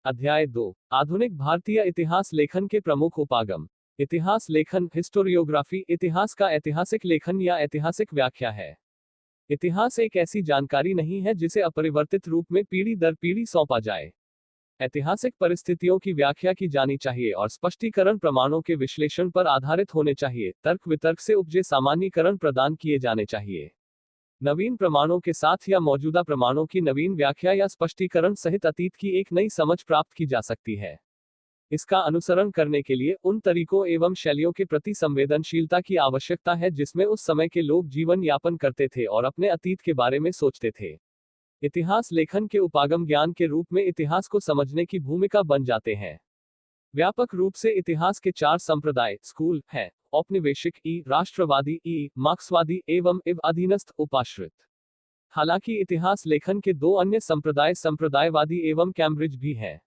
अध्याय 2। आधुनिक भारतीय इतिहास लेखन के प्रमुख उपागम। इतिहास लेखन हिस्टोरियोग्राफी इतिहास का ऐतिहासिक लेखन या ऐतिहासिक व्याख्या है। इतिहास एक ऐसी जानकारी नहीं है जिसे अपरिवर्तित रूप में पीढ़ी दर पीढ़ी सौंपा जाए। ऐतिहासिक परिस्थितियों की व्याख्या की जानी चाहिए और स्पष्टीकरण प्रमाणों के विश्लेषण पर आधारित होने चाहिए, तर्क वितर्क से उपजे सामान्यीकरण प्रदान किए जाने चाहिए। नवीन प्रमाणों के साथ या मौजूदा प्रमाणों की नवीन व्याख्या या स्पष्टीकरण सहित अतीत की एक नई समझ प्राप्त की जा सकती है। इसका अनुसरण करने के लिए उन तरीकों एवं शैलियों के प्रति संवेदनशीलता की आवश्यकता है जिसमें उस समय के लोग जीवन यापन करते थे और अपने अतीत के बारे में सोचते थे। इतिहास लेखन के उपागम ज्ञान के रूप में इतिहास को समझने की भूमिका बन जाते हैं। व्यापक रूप से इतिहास के चार संप्रदाय स्कूल हैं: औपनिवेशिक ई, राष्ट्रवादी ई, मार्क्सवादी एवं इव अधीनस्थ उपाश्रित। हालांकि इतिहास लेखन के दो अन्य संप्रदाय संप्रदायवादी एवं कैम्ब्रिज भी हैं।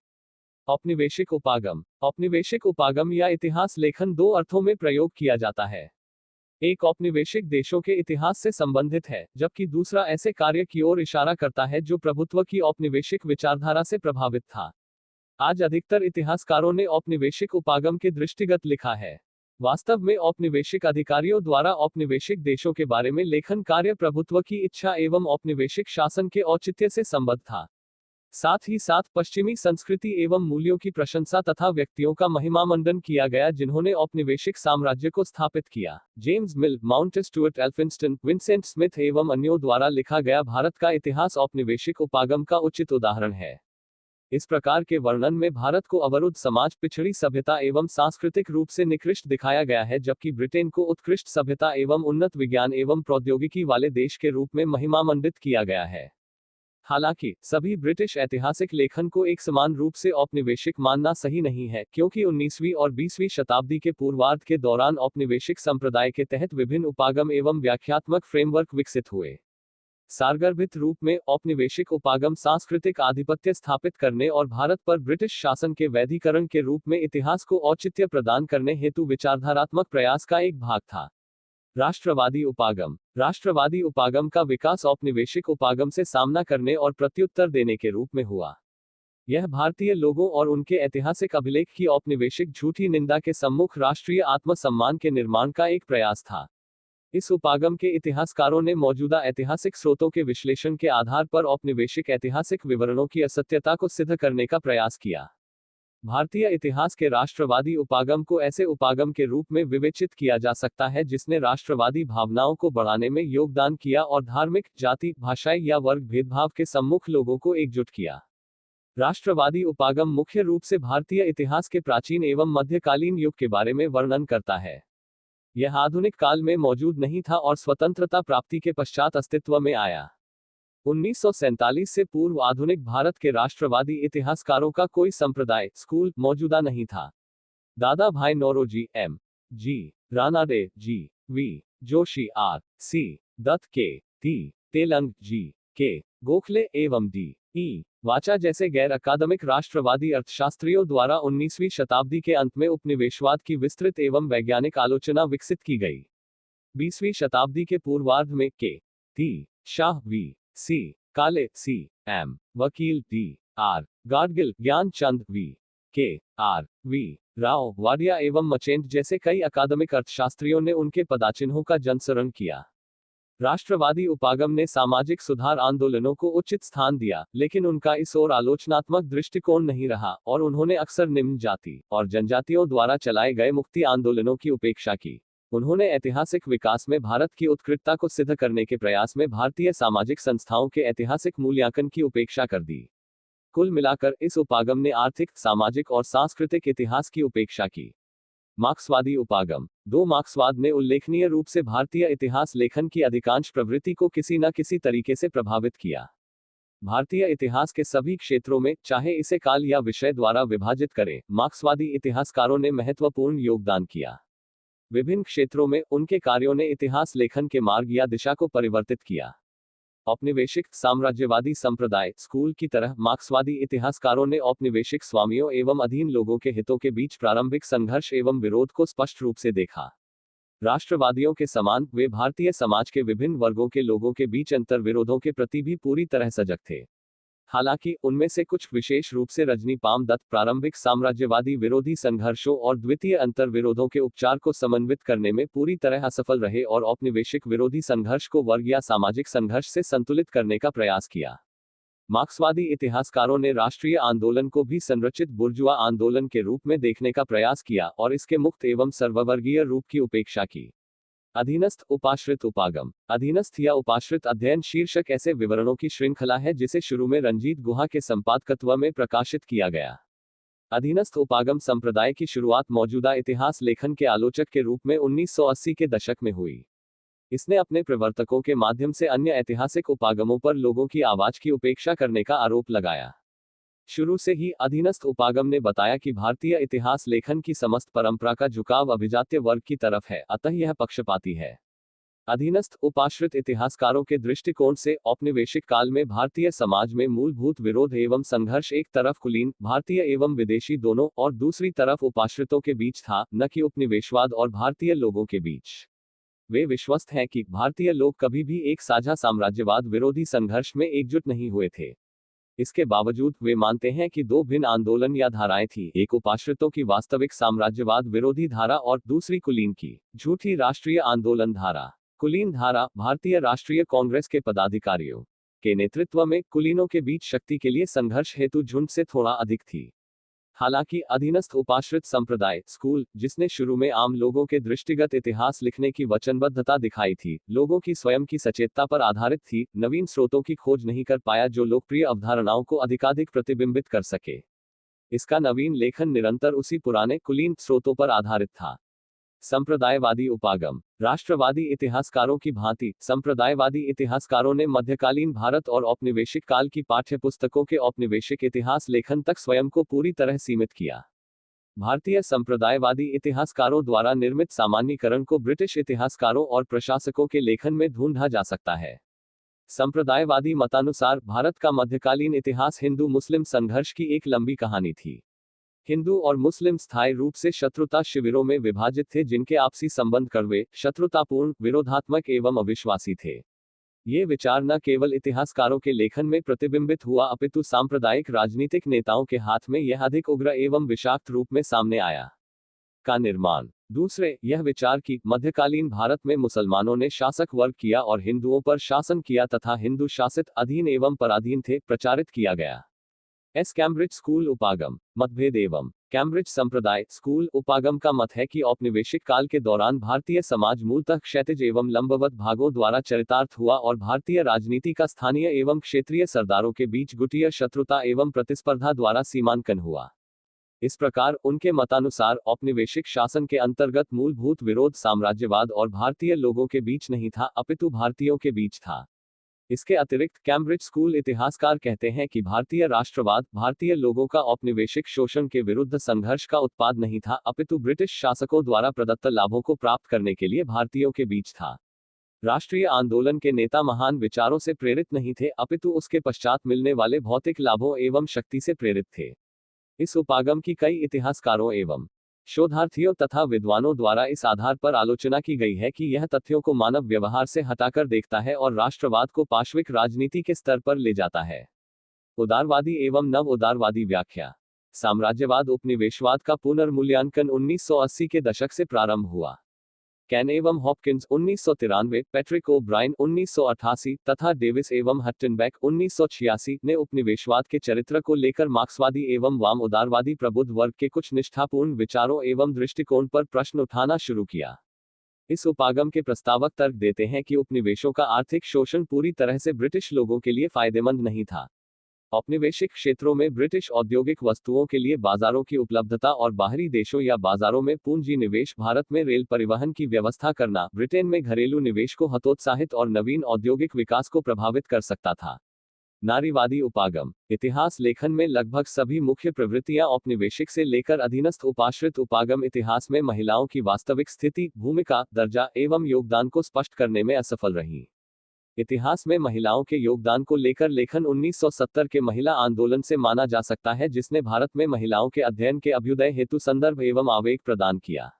औपनिवेशिक उपागम। औपनिवेशिक उपागम या इतिहास लेखन दो अर्थों में प्रयोग किया जाता है। एक औपनिवेशिक देशों के इतिहास से संबंधित है, जबकि दूसरा ऐसे कार्य की ओर इशारा करता है जो प्रभुत्व की औपनिवेशिक विचारधारा से प्रभावित था। आज अधिकतर इतिहासकारों ने औपनिवेशिक उपागम के दृष्टिगत लिखा है। वास्तव में औपनिवेशिक अधिकारियों द्वारा औपनिवेशिक देशों के बारे में लेखन कार्य प्रभुत्व की इच्छा एवं औपनिवेशिक शासन के औचित्य से संबद्ध था। साथ ही साथ पश्चिमी संस्कृति एवं मूल्यों की प्रशंसा तथा व्यक्तियों का महिमामंडन किया गया जिन्होंने औपनिवेशिक साम्राज्य को स्थापित किया। जेम्स मिल, mount Stuart Elphinstone, Vincent Smith एवं अन्यों द्वारा लिखा गया भारत का इतिहास औपनिवेशिक उपागम का उचित उदाहरण है। इस प्रकार के वर्णन में भारत को अवरुद्ध समाज, पिछड़ी सभ्यता एवं सांस्कृतिक रूप से निकृष्ट दिखाया गया है, जबकि ब्रिटेन को उत्कृष्ट सभ्यता एवं उन्नत विज्ञान एवं प्रौद्योगिकी वाले देश के रूप में महिमामंडित किया गया है। हालांकि सभी ब्रिटिश ऐतिहासिक लेखन को एक समान रूप से औपनिवेशिक मानना सही नहीं है, क्योंकि 19वीं और 20वीं शताब्दी के पूर्वार्ध के दौरान औपनिवेशिक संप्रदाय के तहत विभिन्न उपागम एवं व्याख्यात्मक फ्रेमवर्क विकसित हुए। सारगर्भित रूप में औपनिवेशिक उपागम सांस्कृतिक आधिपत्य स्थापित करने और भारत पर ब्रिटिश शासन के वैधीकरण के रूप में इतिहास को औचित्य प्रदान करने हेतु विचारधारात्मक प्रयास का एक भाग था। राष्ट्रवादी उपागम। राष्ट्रवादी उपागम का विकास औपनिवेशिक उपागम से सामना करने और प्रत्युत्तर देने के रूप में हुआ। यह भारतीय लोगों और उनके ऐतिहासिक अभिलेख की औपनिवेशिक झूठी निंदा के सम्मुख राष्ट्रीय आत्मसम्मान के निर्माण का एक प्रयास था। इस उपागम के इतिहासकारों ने मौजूदा ऐतिहासिक स्रोतों के विश्लेषण के आधार पर औपनिवेशिक ऐतिहासिक विवरणों की असत्यता को सिद्ध करने का प्रयास किया। भारतीय इतिहास के राष्ट्रवादी उपागम को ऐसे उपागम के रूप में विवेचित किया जा सकता है जिसने राष्ट्रवादी भावनाओं को बढ़ाने में योगदान किया और धार्मिक, जाति, भाषाई या वर्ग भेदभाव के सम्मुख लोगों को एकजुट किया। राष्ट्रवादी उपागम मुख्य रूप से भारतीय इतिहास के प्राचीन एवं मध्यकालीन युग के बारे में वर्णन करता है। यह आधुनिक काल में मौजूद नहीं था और स्वतंत्रता प्राप्ति के पश्चात अस्तित्व में आया। 1947 से पूर्व आधुनिक भारत के राष्ट्रवादी इतिहासकारों का कोई संप्रदाय स्कूल मौजूदा नहीं था। Dadabhai Naoroji, M G Ranade, G V Joshi, R C Dutt, K T Telang, जी के गोखले एवं डी ई वाचा जैसे गैर अकादमिक राष्ट्रवादी अर्थशास्त्रियों द्वारा 19वीं शताब्दी के अंत में उपनिवेशवाद की विस्तृत एवं वैज्ञानिक आलोचना विकसित की गई। 20वीं शताब्दी के पूर्वार्ध में के टी शाह, वी सी काले, सी एम वकील, डी आर गाडगिल, ज्ञान चंद, वी के आर वी राव, वाडिया एवं मचेंट जैसे कई अकादमिक अर्थशास्त्रियों ने उनके पदाचिन्हों का जनसरण किया। राष्ट्रवादी उपागम ने सामाजिक सुधार आंदोलनों को उचित स्थान दिया, लेकिन उनका इस ओर आलोचनात्मक दृष्टिकोण नहीं रहा और उन्होंने अक्सर निम्न जाति और जनजातियों द्वारा चलाए गए मुक्ति आंदोलनों की उपेक्षा की। उन्होंने ऐतिहासिक विकास में भारत की उत्कृष्टता को सिद्ध करने के प्रयास में भारतीय सामाजिक संस्थाओं के ऐतिहासिक मूल्यांकन की उपेक्षा कर दी। कुल मिलाकर इस उपागम ने आर्थिक, सामाजिक और सांस्कृतिक इतिहास की उपेक्षा की। मार्क्सवादी उपागम। दो मार्क्सवाद ने उल्लेखनीय रूप से भारतीय इतिहास लेखन की अधिकांश प्रवृत्ति को किसी न किसी तरीके से प्रभावित किया। भारतीय इतिहास के सभी क्षेत्रों में, चाहे इसे काल या विषय द्वारा विभाजित करें, मार्क्सवादी इतिहासकारों ने महत्वपूर्ण योगदान किया। विभिन्न क्षेत्रों में उनके कार्यों ने इतिहास लेखन के मार्ग या दिशा को परिवर्तित किया। औपनिवेशिक साम्राज्यवादी संप्रदाय स्कूल की तरह मार्क्सवादी इतिहासकारों ने औपनिवेशिक स्वामियों एवं अधीन लोगों के हितों के बीच प्रारंभिक संघर्ष एवं विरोध को स्पष्ट रूप से देखा। राष्ट्रवादियों के समान वे भारतीय समाज के विभिन्न वर्गों के लोगों के बीच अंतर विरोधों के प्रति भी पूरी तरह सजग थे। हालांकि उनमें से कुछ विशेष रूप से रजनी पाम दत्त प्रारंभिक साम्राज्यवादी विरोधी संघर्षों और द्वितीय अंतर्विरोधों के उपचार को समन्वित करने में पूरी तरह असफल रहे और औपनिवेशिक विरोधी संघर्ष को वर्ग या सामाजिक संघर्ष से संतुलित करने का प्रयास किया। मार्क्सवादी इतिहासकारों ने राष्ट्रीय आंदोलन को भी संरचित बुर्जुआ आंदोलन के रूप में देखने का प्रयास किया और इसके मुक्त एवं सर्ववर्गीय रूप की उपेक्षा की। अधीनस्थ उपाश्रित उपागम। अधीनस्थ या उपाश्रित अध्ययन शीर्षक ऐसे विवरणों की श्रृंखला है जिसे शुरू में रंजीत गुहा के संपादकत्व में प्रकाशित किया गया। अधीनस्थ उपागम संप्रदाय की शुरुआत मौजूदा इतिहास लेखन के आलोचक के रूप में 1980 के दशक में हुई। इसने अपने प्रवर्तकों के माध्यम से अन्य ऐतिहासिक उपागमों पर लोगों की आवाज की उपेक्षा करने का आरोप लगाया। शुरू से ही अधीनस्थ उपागम ने बताया कि भारतीय इतिहास लेखन की समस्त परंपरा का झुकाव अभिजात्य वर्ग की तरफ है, अतः यह पक्षपाती है। अधीनस्थ उपाश्रित इतिहासकारों के दृष्टिकोण से औपनिवेशिक काल में भारतीय समाज में मूलभूत विरोध एवं संघर्ष एक तरफ कुलीन भारतीय एवं विदेशी दोनों और दूसरी तरफ उपाश्रितों के बीच था, न कि उपनिवेशवाद और भारतीय लोगों के बीच। वे विश्वस्त हैं कि भारतीय लोग कभी भी एक साझा साम्राज्यवाद विरोधी संघर्ष में एकजुट नहीं हुए थे। इसके बावजूद वे मानते हैं कि दो भिन्न आंदोलन या धाराएं थीं, एक उपाश्रितों की वास्तविक साम्राज्यवाद विरोधी धारा और दूसरी कुलीन की झूठी राष्ट्रीय आंदोलन धारा। कुलीन धारा भारतीय राष्ट्रीय कांग्रेस के पदाधिकारियों के नेतृत्व में कुलीनों के बीच शक्ति के लिए संघर्ष हेतु झुंड से थोड़ा अधिक थी। हालांकि अधीनस्थ उपाश्रित संप्रदाय स्कूल, जिसने शुरू में आम लोगों के दृष्टिगत इतिहास लिखने की वचनबद्धता दिखाई थी, लोगों की स्वयं की सचेतता पर आधारित थी, नवीन स्रोतों की खोज नहीं कर पाया जो लोकप्रिय अवधारणाओं को अधिकाधिक प्रतिबिंबित कर सके। इसका नवीन लेखन निरंतर उसी पुराने कुलीन स्रोतों पर आधारित था। संप्रदायवादी उपागम। राष्ट्रवादी इतिहासकारों की भांति संप्रदायवादी इतिहासकारों ने मध्यकालीन भारत और औपनिवेशिक काल की पाठ्यपुस्तकों के औपनिवेशिक इतिहास लेखन तक स्वयं को पूरी तरह सीमित किया। भारतीय संप्रदायवादी इतिहासकारों द्वारा निर्मित सामान्यीकरण को ब्रिटिश इतिहासकारों और प्रशासकों के लेखन में ढूंढा जा सकता है। संप्रदायवादी मतानुसार भारत का मध्यकालीन इतिहास हिंदू मुस्लिम संघर्ष की एक लंबी कहानी थी। हिंदू और मुस्लिम स्थायी रूप से शत्रुता शिविरों में विभाजित थे, जिनके आपसी संबंध कड़वे, शत्रुतापूर्ण, विरोधात्मक एवं अविश्वासी थे। ये विचार न केवल इतिहासकारों के लेखन में प्रतिबिंबित हुआ अपितु सांप्रदायिक राजनीतिक नेताओं के हाथ में यह अधिक उग्र एवं विषाक्त रूप में सामने आया। का निर्माण। दूसरे, यह विचार कि मध्यकालीन भारत में मुसलमानों ने शासक वर्ग किया और हिंदुओं पर शासन किया तथा हिंदू शासित अधीन एवं पराधीन थे, प्रचारित किया गया। कैम्ब्रिज स्कूल उपागम। मतभेद एवं कैम्ब्रिज संप्रदाय स्कूल उपागम का मत है कि औपनिवेशिक काल के दौरान भारतीय समाज मूलतः क्षैतिज एवं लंबवत भागों द्वारा चरितार्थ हुआ और भारतीय राजनीति का स्थानीय एवं क्षेत्रीय सरदारों के बीच गुटीय शत्रुता एवं प्रतिस्पर्धा द्वारा सीमांकन हुआ। इस प्रकार उनके मतानुसार औपनिवेशिक शासन के अंतर्गत मूलभूत विरोध साम्राज्यवाद और भारतीय लोगों के बीच नहीं था, अपितु भारतीयों के बीच था। इसके अतिरिक्त कैम्ब्रिज स्कूल इतिहासकार कहते हैं कि भारतीय राष्ट्रवाद भारतीय लोगों का औपनिवेशिक शोषण के विरुद्ध संघर्ष का उत्पाद नहीं था, अपितु ब्रिटिश शासकों द्वारा प्रदत्त लाभों को प्राप्त करने के लिए भारतीयों के बीच था। राष्ट्रीय आंदोलन के नेता महान विचारों से प्रेरित नहीं थे, अपितु उसके पश्चात मिलने वाले भौतिक लाभों एवं शक्ति से प्रेरित थे। इस उपागम की कई इतिहासकारों एवं शोधार्थियों तथा विद्वानों द्वारा इस आधार पर आलोचना की गई है कि यह तथ्यों को मानव व्यवहार से हटाकर देखता है और राष्ट्रवाद को पाश्विक राजनीति के स्तर पर ले जाता है। उदारवादी एवं नव उदारवादी व्याख्या। साम्राज्यवाद उपनिवेशवाद का पुनर्मूल्यांकन 1980 के दशक से प्रारंभ हुआ। कैन एवं हॉपकिंस 1993, पैट्रिक ओ ब्रायन 1988 तथा डेविस एवं हट्टनबैक 1986 ने उपनिवेशवाद के चरित्र को लेकर मार्क्सवादी एवं वाम उदारवादी प्रबुद्ध वर्ग के कुछ निष्ठापूर्ण विचारों एवं दृष्टिकोण पर प्रश्न उठाना शुरू किया। इस उपागम के प्रस्तावक तर्क देते हैं कि उपनिवेशों का आर्थिक शोषण पूरी तरह से ब्रिटिश लोगों के लिए फायदेमंद नहीं था। औपनिवेशिक क्षेत्रों में ब्रिटिश औद्योगिक वस्तुओं के लिए बाजारों की उपलब्धता और बाहरी देशों या बाजारों में पूंजी निवेश, भारत में रेल परिवहन की व्यवस्था करना, ब्रिटेन में घरेलू निवेश को हतोत्साहित और नवीन औद्योगिक विकास को प्रभावित कर सकता था। नारीवादी उपागम। इतिहास लेखन में लगभग सभी मुख्य प्रवृत्तियां औपनिवेशिक से लेकर अधीनस्थ उपाश्रित उपागम इतिहास में महिलाओं की वास्तविक स्थिति, भूमिका, दर्जा एवं योगदान को स्पष्ट करने में असफल रहीं। इतिहास में महिलाओं के योगदान को लेकर लेखन 1970 के महिला आंदोलन से माना जा सकता है, जिसने भारत में महिलाओं के अध्ययन के अभ्युदय हेतु संदर्भ एवं आवेग प्रदान किया।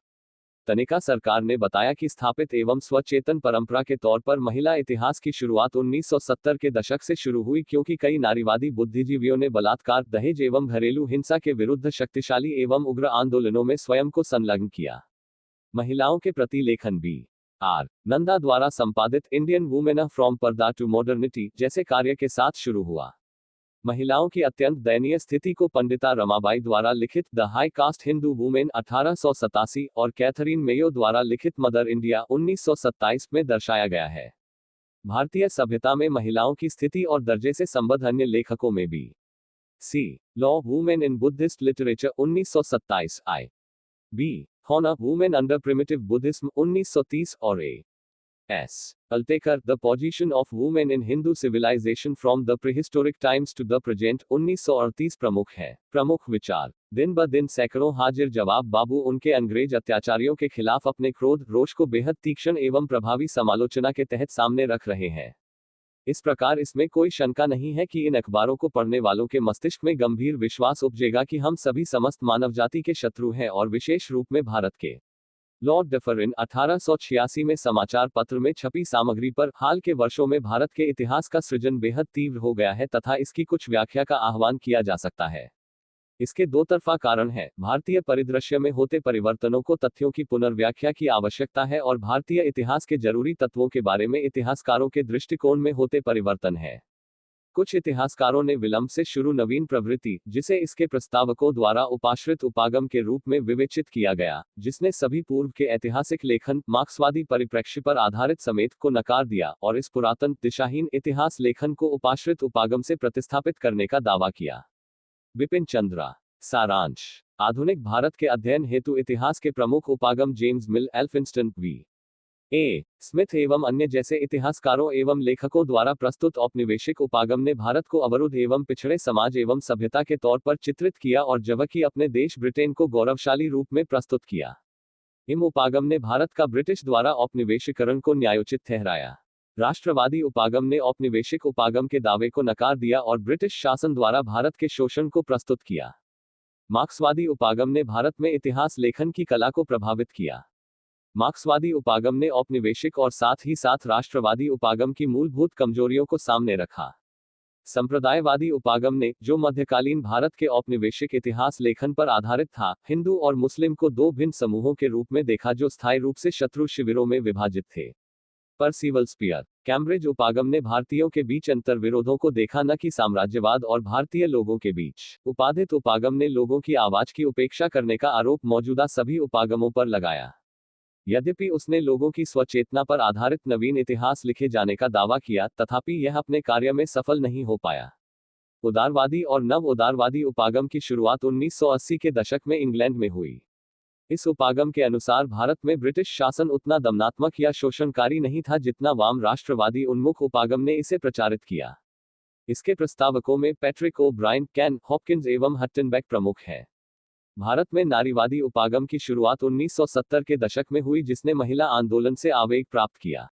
तनिका सरकार ने बताया कि स्थापित एवं स्वचेतन परंपरा के तौर पर महिला इतिहास की शुरुआत 1970 के दशक से शुरू हुई, क्योंकि कई नारीवादी बुद्धिजीवियों ने बलात्कार, दहेज एवं घरेलू हिंसा के विरुद्ध शक्तिशाली एवं उग्र आंदोलनों में स्वयं को संलग्न किया। महिलाओं के प्रति लेखन बी आर नंदा द्वारा संपादित इंडियन वुमेन फ्रॉम पर्दा टू मॉडर्निटी जैसे कार्य के साथ शुरू हुआ। महिलाओं की अत्यंत दयनीय स्थिति को पंडिता रमाबाई द्वारा लिखित the high cast Hindu women 1887 और कैथरीन मेयो द्वारा लिखित मदर इंडिया 1927 में दर्शाया गया है। भारतीय सभ्यता में महिलाओं की स्थिति और दर्जे से संबद्ध अन्य लेखकों में B C Law women in Buddhist literature 1927 I B हॉना वुमेन अंडर प्रिमिटिव बुद्धिज्म 1930 और A S Altekar the position of women in Hindu civilisation from the prehistoric times to the present 1938 प्रमुख है। प्रमुख विचार। दिन ब दिन सैकड़ों हाजिर जवाब बाबू उनके अंग्रेज अत्याचारियों के खिलाफ अपने क्रोध रोष को बेहद तीक्ष्ण एवं प्रभावी समालोचना के तहत सामने रख रहे हैं। इस प्रकार इसमें कोई शंका नहीं है कि इन अखबारों को पढ़ने वालों के मस्तिष्क में गंभीर विश्वास उपजेगा कि हम सभी समस्त मानवजाति के शत्रु हैं, और विशेष रूप में भारत के। लॉर्ड डफरिन 1886 में समाचार पत्र में छपी सामग्री पर हाल के वर्षों में भारत के इतिहास का सृजन बेहद तीव्र हो गया है तथा इसकी कुछ व्याख्या का आह्वान किया जा सकता है। इसके दो तरफा कारण है। भारतीय परिदृश्य में होते परिवर्तनों को तथ्यों की पुनर्व्याख्या की आवश्यकता है, और भारतीय इतिहास के जरूरी तत्वों के बारे में इतिहासकारों के दृष्टिकोण में होते परिवर्तन है। कुछ इतिहासकारों ने विलंब से शुरू नवीन प्रवृत्ति, जिसे इसके प्रस्तावकों द्वारा उपाश्रित उपागम के रूप में विवेचित किया गया, जिसने सभी पूर्व के ऐतिहासिक लेखन मार्क्सवादी परिप्रेक्ष्य पर आधारित समेत को नकार दिया और इस पुरातन दिशाहीन इतिहास लेखन को उपाश्रित उपागम से प्रतिस्थापित करने का दावा किया। बिपिन चंद्रा। सारांश। आधुनिक भारत के अध्ययन हेतु इतिहास के प्रमुख उपागम James mill, Elphinstone, V A Smith एवं अन्य जैसे इतिहासकारों एवं लेखकों द्वारा प्रस्तुत औपनिवेशिक उपागम ने भारत को अवरुद्ध एवं पिछड़े समाज एवं सभ्यता के तौर पर चित्रित किया, और जबकि अपने देश ब्रिटेन को गौरवशाली रूप में प्रस्तुत किया। इम उपागम ने भारत का ब्रिटिश द्वारा औपनिवेशीकरण को न्यायोचित ठहराया। राष्ट्रवादी उपागम ने औपनिवेशिक उपागम के दावे को नकार दिया और ब्रिटिश शासन द्वारा भारत के शोषण को प्रस्तुत किया। मार्क्सवादी उपागम ने भारत में इतिहास लेखन की कला को प्रभावित किया। मार्क्सवादी उपागम ने औपनिवेशिक और साथ ही साथ राष्ट्रवादी उपागम की मूलभूत कमजोरियों को सामने रखा। संप्रदायवादी उपागम ने, जो मध्यकालीन भारत के औपनिवेशिक इतिहास लेखन पर आधारित था, हिंदू और मुस्लिम को दो भिन्न समूहों के रूप में देखा जो स्थायी रूप से शत्रु शिविरों में विभाजित थे। परसिवल स्पियर। कैम्ब्रिज उपागम ने भारतीयों के बीच अंतर्विरोधों को देखा, न कि साम्राज्यवाद और भारतीय लोगों के बीच। उपाधित उपागम ने लोगों की आवाज की उपेक्षा करने का आरोप मौजूदा सभी उपागमों पर लगाया। यद्यपि उसने लोगों की स्वचेतना पर आधारित नवीन इतिहास लिखे जाने का दावा किया, तथापि यह अपने कार्य में सफल नहीं हो पाया। उदारवादी और नव उदारवादी उपागम की शुरुआत 1980 के दशक में इंग्लैंड में हुई। इस उपागम के अनुसार भारत में ब्रिटिश शासन उतना दमनात्मक या शोषणकारी नहीं था जितना वाम राष्ट्रवादी उन्मुख उपागम ने इसे प्रचारित किया। इसके प्रस्तावकों में Patrick O'Brien, Ken Hopkins एवं हट्टनबेक प्रमुख हैं। भारत में नारीवादी उपागम की शुरुआत 1970 के दशक में हुई, जिसने महिला आंदोलन से आवेग प्राप्त किया।